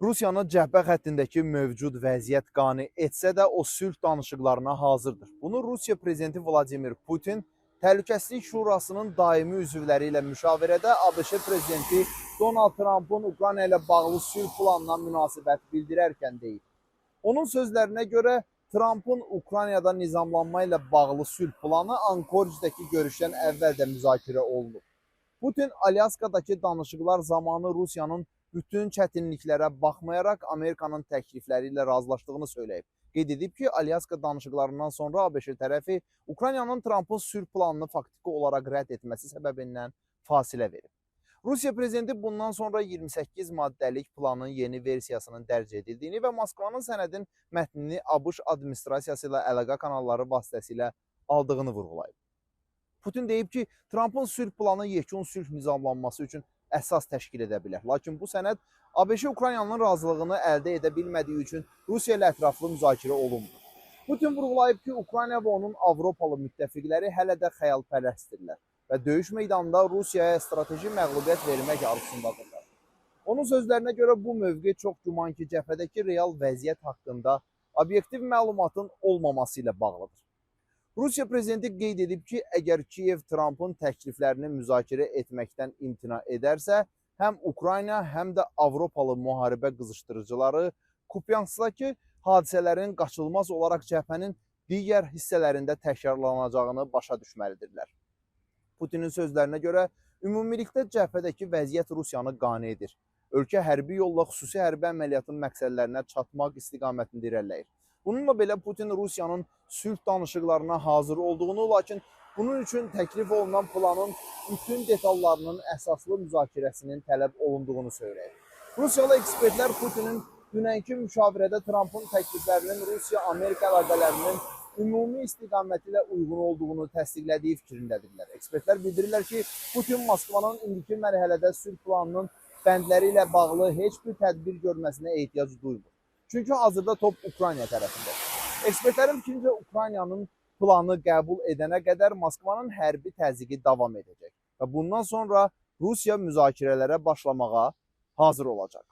Rusiyanın cəbhə xəttindəki mövcud vəziyyət qane etsə də o sülh danışıqlarına hazırdır. Bunu Rusiya prezidenti Vladimir Putin Təhlükəsizlik Şurasının daimi üzvləri ilə müşavirədə ABŞ prezidenti Donald Trumpın Ukrayna ilə bağlı sülh planına münasibət bildirərkən deyib. Onun sözlərinə görə Trumpın Ukraynada nizamlanma ilə bağlı sülh planı Ankoridəki görüşdən əvvəl də müzakirə olunub. Putin Alyaskadakı danışıqlar zamanı Rusiyanın bütün çətinliklərə baxmayaraq Amerikanın təklifləri ilə razılaşdığını söyləyib. Qeyd edib ki, Alyaska danışıqlarından sonra ABŞ tərəfi Ukraynanın Trumpın sülh planını faktiki olaraq rədd etməsi səbəbindən fasilə verib. Rusiya prezidenti bundan sonra 28 maddəlik planın yeni versiyasının dərc edildiyini və Moskvanın sənədin mətnini ABŞ administrasiyası ilə əlaqə kanalları vasitəsilə aldığını vurğulayıb. Putin deyib ki, Trumpın sülh planı yekun sülh nizamlanması üçün əsas təşkil edə bilər. Lakin bu sənəd ABŞ Ukraynanın razılığını əldə edə bilmədiyi üçün Rusiya ilə ətraflı müzakirə olunmur. Putin vurğulayıb ki, Ukrayna və onun Avropalı müttəfiqləri hələ də xəyalpərəstdirlər və döyüş meydanında Rusiyaya strateji məğlubiyyət vermək arzusundadırlar. Onun sözlərinə görə bu mövqe çox güman ki, cəbhədəki real vəziyyət haqqında obyektiv məlumatın olmaması ilə bağlıdır. Rusiya prezidenti qeyd edib ki, əgər Kiyev Trumpın təkliflərini müzakirə etməkdən imtina edərsə, həm Ukrayna, həm də Avropalı müharibə qızışdırıcıları Kupyansdakı hadisələrin qaçılmaz olaraq cəbhənin digər hissələrində təkrarlanacağını başa düşməlidirlər. Putinin sözlərinə görə, ümumilikdə cəbhədəki vəziyyət Rusiyanı qane edir. Ölkə hərbi yolla xüsusi hərbi əməliyyatın məqsədlərinə çatmaq istiqamətində irəliləyir. Bununla belə Putin Rusiyanın sülh danışıqlarına hazır olduğunu, lakin bunun üçün təklif olunan planın bütün detallarının əsaslı müzakirəsinin tələb olunduğunu söyləyir. Rusiyalı ekspertlər Putinin dünənki müşavirədə Trumpın təkliflərinin Rusiya-Amerika əlaqələrinin ümumi istiqaməti ilə uyğun olduğunu təsdiqlədiyi fikrindədirlər. Ekspertlər bildirirlər ki, Putin Moskvanın indiki mərhələdə sülh planının bəndləri ilə bağlı heç bir tədbir görməsinə ehtiyac duymur. Çünki hazırda top Ukrayna tərəfində. Ekspertlərin fikrincə Ukraynanın planı qəbul edənə qədər Moskvanın hərbi təzyiqi davam edəcək və bundan sonra Rusiya müzakirələrə başlamağa hazır olacaq.